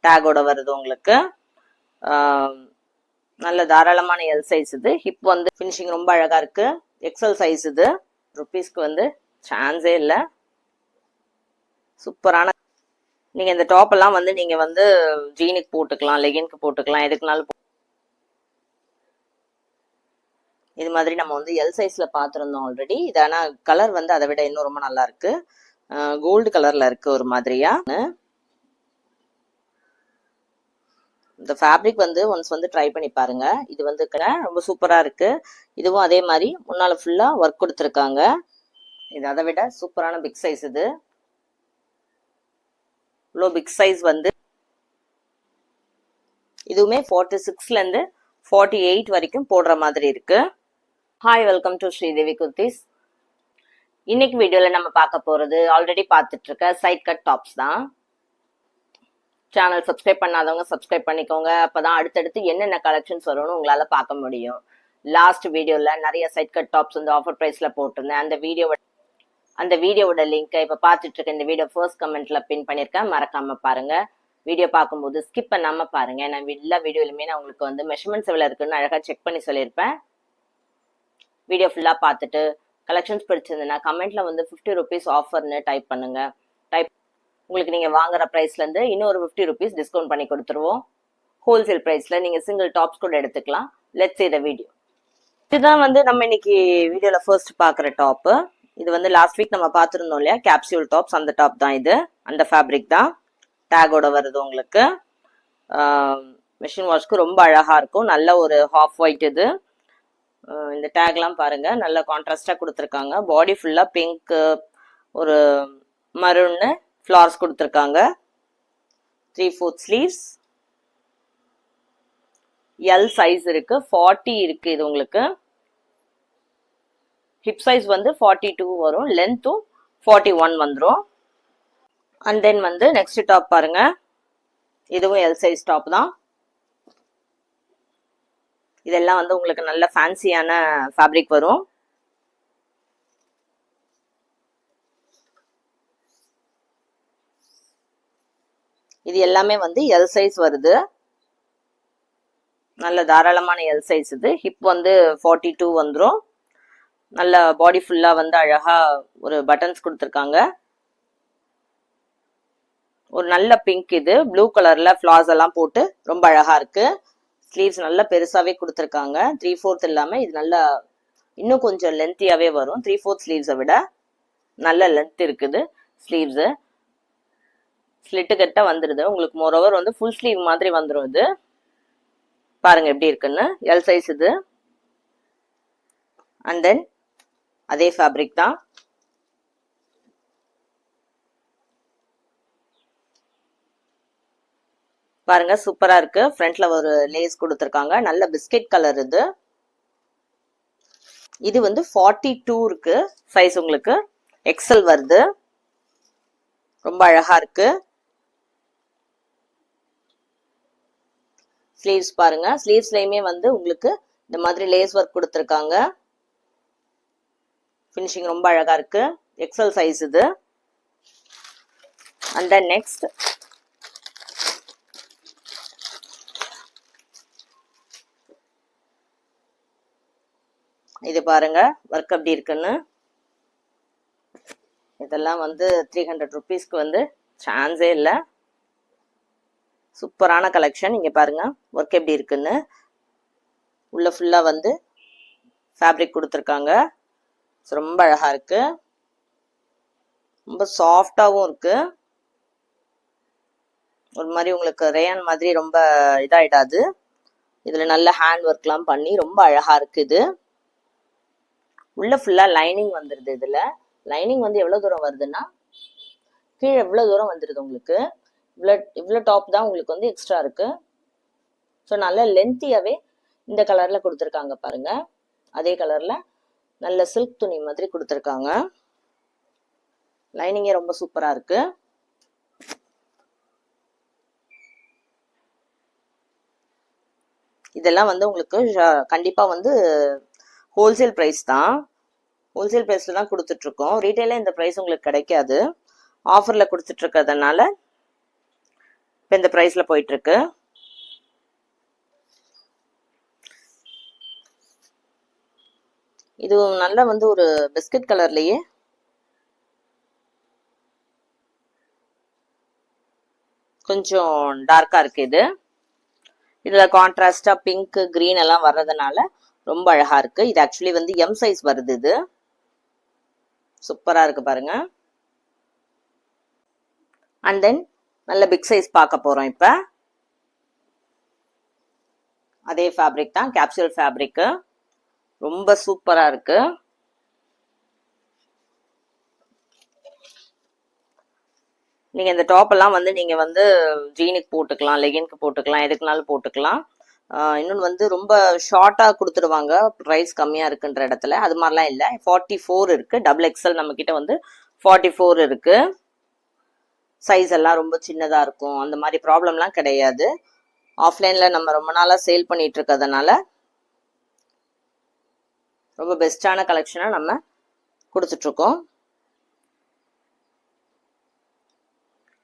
டேகோட வருது உங்களுக்கு. நல்ல தாராளமான எல் சைஸ் இது. ஹிப் வந்து ஃபினிஷிங் ரொம்ப அழகா இருக்கு. எக்ஸல் சைஸ் இது. ருபீஸ்க்கு வந்து சான்ஸே இல்லை. சூப்பரான நீங்க இந்த டாப் எல்லாம் வந்து நீங்க வந்து ஜீனுக்கு போட்டுக்கலாம், லெகின்க்கு போட்டுக்கலாம், எதுக்குனாலும். இது மாதிரி நம்ம வந்து எல் சைஸ்ல பார்த்துருந்தோம் ஆல்ரெடி. இது ஆனா கலர் வந்து அதை விட இன்னும் ரொம்ப நல்லா இருக்கு. கோல்டு கலர்ல இருக்கு ஒரு மாதிரியா. இந்த ஃபேப்ரிக் வந்து ஒன்ஸ் வந்து ட்ரை பண்ணி பாருங்க. இது வந்து ரொம்ப சூப்பரா இருக்கு. இதுவும் அதே மாதிரி முன்னால ஃபுல்லா ஒர்க் கொடுத்துருக்காங்க. இது அதை விட சூப்பரான பிக் சைஸ் இது. இவ்வளோ பிக் சைஸ் வந்து இதுவுமே 46ல இருந்து 48 வரைக்கும் போடுற மாதிரி இருக்கு. Hi, welcome to Sridevi kurtis. இன்னைக்கு வீடியோல நம்ம பார்க்க போறது ஆல்ரெடி பார்த்துட்டு இருக்க சைட் கட் டாப்ஸ் தான். சேனல் சப்ஸ்கிரைப் பண்ணாதவங்க சப்ஸ்கிரைப் பண்ணிக்கோங்க. அப்பதான் அடுத்தடுத்து என்னென்ன கலெக்ஷன்ஸ் வரும்னு உங்களால பார்க்க முடியும். லாஸ்ட் வீடியோல நிறைய சைட் கட் டாப்ஸ் வந்து ஆஃபர் பிரைஸ்ல போட்டிருந்தேன். அந்த வீடியோவோட லிங்கை இப்ப பார்த்துட்டு இருக்க இந்த வீடியோ ஃபர்ஸ்ட் கமெண்ட்ல பின் பண்ணிருக்கேன். மறக்காம பாருங்க. வீடியோ பார்க்கும்போது ஸ்கிப் பண்ணாம பாருங்க. நான் எல்லா வீடியோலுமே நான் உங்களுக்கு வந்து மெஷர்மெண்ட்ஸ் எவ்வளவு இருக்குன்னு அழகா செக் பண்ணி சொல்லியிருப்பேன். வீடியோ ஃபுல்லா பார்த்துட்டு கலெக்ஷன்ஸ் பிடிச்சிருந்ததுன்னா கமெண்ட்ல வந்து 50 rupees ஆஃபர்னு டைப் பண்ணுங்க. உங்களுக்கு நீங்க வாங்குற பிரைஸ்ல இருந்து இன்னொரு 50 rupees டிஸ்கவுண்ட் பண்ணி கொடுத்துருவோம். ஹோல்சேல் பிரைஸ்ல நீங்க சிங்கிள் டாப்ஸ் கூட எடுத்துக்கலாம். Let's see the video. இதுதான் வந்து நம்ம இன்னைக்கு வீடியோல ஃபர்ஸ்ட் பாக்குற டாப். இது வந்து லாஸ்ட் வீக் நம்ம பார்த்துருந்தோம் இல்லையா, கேப்சியூல் டாப்ஸ். அந்த டாப் தான் இது. அந்த ஃபேப்ரிக் தான். டேகோட வருது உங்களுக்கு. மெஷின் வாஷ்க்கு ரொம்ப அழகா இருக்கும். நல்ல ஒரு ஹாஃப் ஒயிட் இது. இந்த டேக்லாம் பாருங்க, நல்ல கான்ட்ராஸ்டா கொடுத்துருக்காங்க. பாடி ஃபுல்லா பிங்க், ஒரு மரூன்னு ஃபிளார்ஸ் கொடுத்துருக்காங்க. 3/4 ஸ்லீவ்ஸ். எல் சைஸ் இருக்கு, 40 இருக்கு இது உங்களுக்கு. ஹிப் சைஸ் வந்து 42 வரும், லென்த்தும் 41 வந்துடும். அண்ட் தென் வந்து நெக்ஸ்ட் டாப் பாருங்க. இதுவும் எல் சைஸ் டாப் தான். இதெல்லாம் வந்து உங்களுக்கு நல்ல ஃபேன்சியான ஃபேப்ரிக் வரும். இது எல்லாமே வந்து எல் சைஸ் வருது. நல்ல தாராளமான எல் சைஸ் இது. ஹிப் வந்து 42 வந்துடும். நல்ல பாடி ஃபுல்லா வந்து அழகா ஒரு பட்டன்ஸ் கொடுத்துருக்காங்க. ஒரு நல்ல பிங்க் இது. ப்ளூ கலர்ல ஃபிளார்ஸ் எல்லாம் போட்டு ரொம்ப அழகா இருக்கு. ஸ்லீவ்ஸ் நல்லா பெருசாவே கொடுத்துருக்காங்க. 3/4 இல்லாம இது நல்லா இன்னும் கொஞ்சம் லென்த்தியாவே வரும். 3/4 ஸ்லீவ்ஸை விட நல்ல லென்த் இருக்குது ஸ்லீவ்ஸ். ஸ்லிட்டு கட்ட வந்துருது உங்களுக்கு. மோரோவர் வந்து ஃபுல் ஸ்லீவ் மாதிரி வந்துடும் இது. பாருங்க எப்படி இருக்குன்னு. எல் சைஸ் இது. அண்ட் தென் அதே ஃபேப்ரிக் தான். பாருங்க சூப்பரா இருக்கு. ஃப்ரண்ட்ல ஒரு லேஸ் கொடுத்துருக்காங்க. நல்ல பிஸ்கெட் கலர் இது. இது வந்து 42 இருக்கு சைஸ் உங்களுக்கு. எக்ஸல் வருது. ரொம்ப அழகா இருக்கு. ஸ்லீவ்ஸ் பாருங்க. ஸ்லீவ்ஸ்லயுமே வந்து உங்களுக்கு இந்த மாதிரி லேஸ் ஒர்க் கொடுத்துருக்காங்க. ஃபினிஷிங் ரொம்ப அழகா இருக்கு. எக்ஸல் சைஸ் இது. அண்ட் தென் நெக்ஸ்ட் இது பாருங்க ஒர்க் எப்படி இருக்குன்னு. இதெல்லாம் வந்து 300 rupeesக்கு வந்து சான்ஸே இல்லை. சூப்பரான கலெக்ஷன். இங்க பாருங்க ஒர்க் எப்படி இருக்குன்னு. உள்ள ஃபுல்லா வந்து ஃபேப்ரிக் கொடுத்துருக்காங்க. ரொம்ப அழகா இருக்கு. ரொம்ப சாஃப்டாவும் இருக்கு. ஒரு மாதிரி உங்களுக்கு ரேயான் மாதிரி ரொம்ப இதாயிடாது. இதுல நல்ல ஹேண்ட் ஒர்க்லாம் பண்ணி ரொம்ப அழகா இருக்கு இது. உள்ள ஃபுல்லா லைனிங் வந்துருது. இதுல லைனிங் வந்து எவ்வளவு தூரம் வருதுன்னா கீழே எவ்வளவு தூரம் வந்துருது உங்களுக்கு. இவ்வளோ டாப் தான் உங்களுக்கு வந்து எக்ஸ்ட்ரா இருக்கு. ஸோ நல்ல லென்த்தியாவே இந்த கலர்ல கொடுத்துருக்காங்க பாருங்க. அதே கலர்ல நல்ல சில்க் துணி மாதிரி கொடுத்துருக்காங்க. லைனிங்கே ரொம்ப சூப்பரா இருக்கு. இதெல்லாம் வந்து உங்களுக்கு கண்டிப்பா வந்து ஹோல்சேல் பிரைஸ் தான். ஹோல்சேல் பிரைஸ்ல தான் கொடுத்துட்டு இருக்கோம். ரீட்டைல இந்த பிரைஸ் உங்களுக்கு கிடைக்காது. ஆஃபர்ல கொடுத்துட்டு இருக்கிறதுனால இப்போ இந்த ப்ரைஸ்ல போயிட்டு இருக்கு. இது நல்லா வந்து ஒரு பிஸ்கட் கலர்லயே கொஞ்சம் டார்க்கா இருக்கு. இதுல கான்ட்ராஸ்டா பிங்க் கிரீன் எல்லாம் வர்றதுனால ரொம்ப அழகா இருக்கு. இது ஆக்சுவலி வந்து எம் சைஸ் வருது. இது சூப்பரா இருக்கு பாருங்க. அண்ட் தென் நல்ல பிக் சைஸ் பார்க்க போறோம். இப்ப அதே ஃபேப்ரிக் தான், கேப்சூல் ஃபேப்ரிக், ரொம்ப சூப்பரா இருக்கு. நீங்க இந்த டாப் எல்லாம் வந்து நீங்க வந்து ஜீனுக்கு போட்டுக்கலாம், லெகின்க்கு போட்டுக்கலாம், எதுக்குனாலும் போட்டுக்கலாம். இன்னொன்று வந்து ரொம்ப ஷார்ட்டா கொடுத்துருவாங்க ப்ரைஸ் கம்மியா இருக்குன்ற இடத்துல. அது மாதிரிலாம் இல்லை. 44 இருக்கு. டபுள் எக்ஸல் நம்ம கிட்ட வந்து 44 இருக்கு. சைஸ் எல்லாம் ரொம்ப சின்னதா இருக்கும், அந்த மாதிரி ப்ராப்ளம்லாம் கிடையாது. ஆஃப்லைன்ல நம்ம ரொம்ப நாளா சேல் பண்ணிட்டு இருக்கிறதுனால ரொம்ப பெஸ்டான கலெக்ஷனா நம்ம கொடுத்துட்டு இருக்கோம்.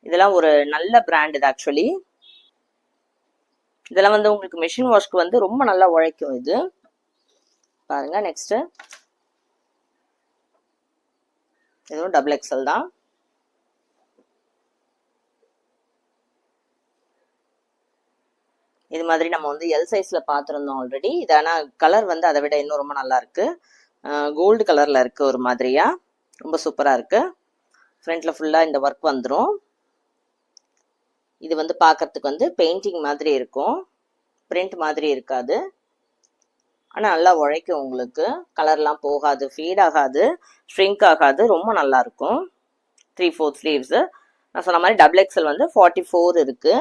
இதெல்லாம் ஒரு நல்ல பிராண்ட். இது ஆக்சுவலி இதெல்லாம் வந்து உங்களுக்கு மிஷின் வாஷ்க்கு வந்து ரொம்ப நல்லா உழைக்கும். இது பாருங்க. நெக்ஸ்ட் இதுவும் டபுள் எக்ஸல் தான். இது மாதிரி நம்ம வந்து எல் சைஸ்ல பார்த்துருந்தோம் ஆல்ரெடி. இது ஆனால் கலர் வந்து அதை விட இன்னும் ரொம்ப நல்லா இருக்கு. கோல்டு கலர்ல இருக்கு ஒரு மாதிரியா, ரொம்ப சூப்பரா இருக்கு. ஃப்ரண்ட்ல ஃபுல்லா இந்த ஒர்க் வந்துடும். இது வந்து பார்க்கறதுக்கு வந்து பெயிண்டிங் மாதிரி இருக்கும், பிரிண்ட் மாதிரி இருக்காது. ஆனால் நல்லா உழைக்கும் உங்களுக்கு. கலர்லாம் போகாது, ஃபீட் ஆகாது, ஷ்ரிங்க் ஆகாது, ரொம்ப நல்லா இருக்கும். 3/4 ஸ்லீவ்ஸ். நான் சொன்ன மாதிரி டபுள் எக்ஸல் வந்து 44 இருக்கு.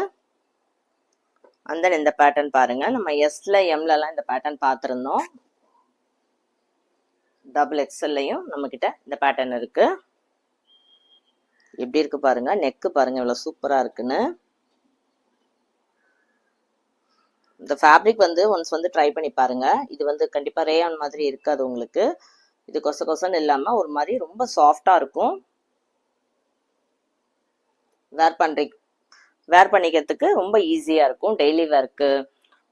அந்த இந்த பேட்டர்ன் பாருங்க. நம்ம எஸ்ல எம்லலாம் இந்த பேட்டர்ன் பார்த்துருந்தோம். டபுள் எக்ஸல்லையும் நம்ம கிட்ட இந்த பேட்டர்ன் இருக்கு. எப்படி இருக்கு பாருங்க. நெக்கு பாருங்க இவ்வளவு சூப்பரா இருக்குன்னு. இந்த ஃபேப்ரிக் வந்து ஒன்ஸ் வந்து ட்ரை பண்ணி பாருங்க. இது வந்து கண்டிப்பா ரேயான் மாதிரி இருக்காது உங்களுக்கு. இது கொச கொசன்னு இல்லாம ஒரு மாதிரி ரொம்ப சாஃப்டா இருக்கும். வேர் பண்ணிக்கிறதுக்கு ரொம்ப ஈஸியா இருக்கும். டெய்லி வேர்க்கு,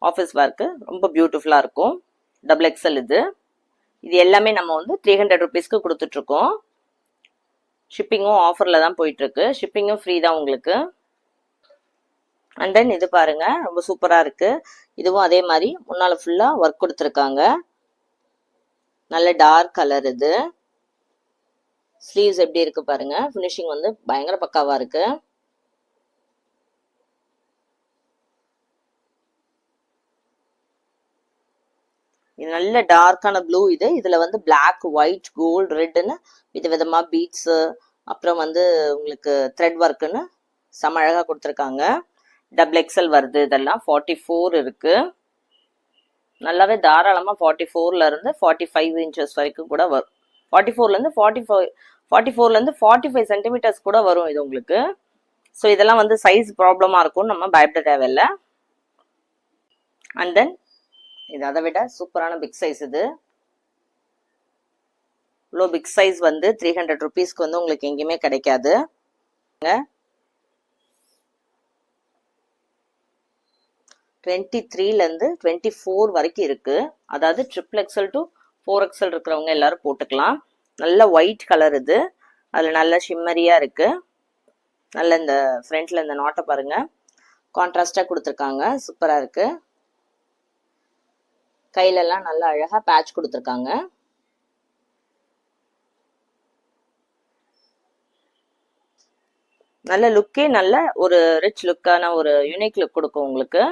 ஆஃபீஸ் வேர்க்கு ரொம்ப பியூட்டிஃபுல்லா இருக்கும். டபுள் எக்ஸல் இது. இது எல்லாமே நம்ம வந்து 300 ருபீஸ்க்கு கொடுத்துட்டு இருக்கோம். ஷிப்பிங்கும் ஆஃபர்ல தான் போயிட்டு இருக்கு. ஷிப்பிங்கும் ஃப்ரீ தான் உங்களுக்கு. அண்ட் தென் இது பாருங்க, ரொம்ப சூப்பரா இருக்கு. இதுவும் அதே மாதிரி முன்னால ஃபுல்லா ஒர்க் கொடுத்துருக்காங்க. நல்ல டார்க் கலர். இது ஸ்லீவ்ஸ் எப்படி இருக்கு பாருங்க. ஃபினிஷிங் வந்து பயங்கர பக்காவா இருக்கு. இது நல்ல டார்க்கான ப்ளூ. இதுல வந்து பிளாக், ஒயிட், கோல்டு, ரெட்னு விதவிதமா பீட்ஸ், அப்புறம் வந்து உங்களுக்கு த்ரெட் ஒர்க்குன்னு செம அழகா கொடுத்துருக்காங்க. டபுள் எக்ஸல் வருது. இதெல்லாம் 44 இருக்கு. நல்லாவே தாராளமா 44ல இருந்து 45 இன்ச்சஸ் வரைக்கும் கூட வரும். 44ல இருந்து 45 சென்டிமீட்டர்ஸ் கூட வரும் இது உங்களுக்கு. ஸோ இதெல்லாம் வந்து சைஸ் ப்ராப்ளமா இருக்கும், நம்ம பயப்பட தேவையில்லை. அண்ட் தென் இது அதை விட சூப்பரான பிக் சைஸ். இது இவ்வளோ பிக் சைஸ் வந்து 300 ருபீஸ்க்கு வந்து உங்களுக்கு எங்கேயுமே கிடைக்காது. 23ல இருந்து 24 வரைக்கும் இருக்கு. அதாவது ட்ரிபிள் எக்ஸல் டு 4XL இருக்கிறவங்க எல்லாரும் போட்டுக்கலாம். நல்ல ஒயிட் கலர். இது அதுல நல்ல ஷிம்மரியா இருக்கு. நல்ல இந்த ஃப்ரண்ட்ல இந்த நாட்டை பாருங்க, கான்ட்ராஸ்டா கொடுத்துருக்காங்க, சூப்பரா இருக்கு. கையில எல்லாம் நல்லா அழகா பேட்ச் கொடுத்துருக்காங்க. நல்ல லுக்கே நல்ல ஒரு ரிச் லுக்கான ஒரு யூனிக் லுக் கொடுக்கும் உங்களுக்கு.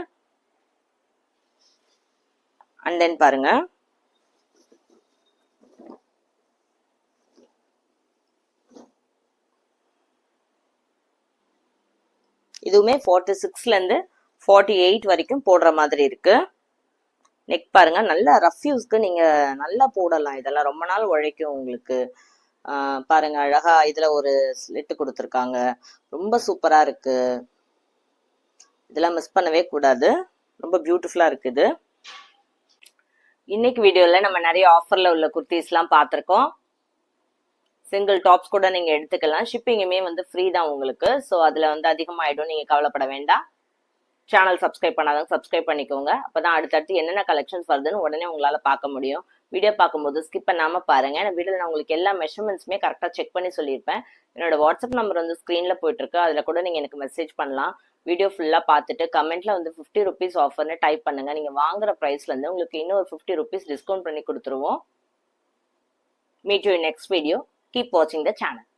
அண்ட் தென் பாருங்க, இதுவுமே 46ல இருந்து 48 வரைக்கும் போடுற மாதிரி இருக்கு. நெக் பாருங்க, நல்ல ரஃப் யூஸ்க்கு நீங்க நல்லா போடலாம். இதெல்லாம் ரொம்ப நாள் உழைக்கும் உங்களுக்கு. பாருங்க அழகா இதுல ஒரு ஸ்லிட் கொடுத்துருக்காங்க, ரொம்ப சூப்பரா இருக்கு. இதெல்லாம் மிஸ் பண்ணவே கூடாது, ரொம்ப பியூட்டிஃபுல்லா இருக்குது. இன்னைக்கு வீடியோல நம்ம நிறைய ஆஃபர்ல உள்ள குர்த்திஸ்லாம் பார்த்துருக்கோம். சிங்கிள் டாப்ஸ் கூட நீங்க எடுத்துக்கலாம். ஷிப்பிங்குமே வந்து ஃப்ரீ தான் உங்களுக்கு. ஸோ அதுல வந்து அதிகமாயிடும், நீங்க கவலைப்பட வேண்டாம். சேனல் சப்ஸ்கிரைப் பண்ணாதவங்க சப்ஸ்கிரைப் பண்ணிக்கோங்க. அப்பதான் அடுத்தடுத்து என்னென்ன கலெக்ஷன்ஸ் வருதுன்னு உடனே உங்களால பார்க்க முடியும். வீடியோ பார்க்கும்போது ஸ்கிப் பண்ணாம பாருங்க. இந்த வீடியோல நான் உங்களுக்கு எல்லா மெஷர்மெண்ட்ஸுமே கரெக்டா செக் பண்ணி சொல்லியிருப்பேன். என்னோட வாட்ஸ்அப் நம்பர் வந்து ஸ்க்ரீன்ல போயிட்டு இருக்கு. அதுல கூட நீங்க எனக்கு மெசேஜ் பண்ணலாம். வீடியோ ஃபுல்லா பார்த்துட்டு கமெண்ட்ல வந்து 50 ருபீஸ் ஆஃபர்னு டைப் பண்ணுங்க. நீங்க வாங்குற பிரைஸ்ல இருந்து உங்களுக்கு இன்னும் ஒரு 50 ருபீஸ் டிஸ்கவுண்ட் பண்ணி கொடுத்துருவோம். Meet you in next video. Keep வாட்சிங் த சேனல்.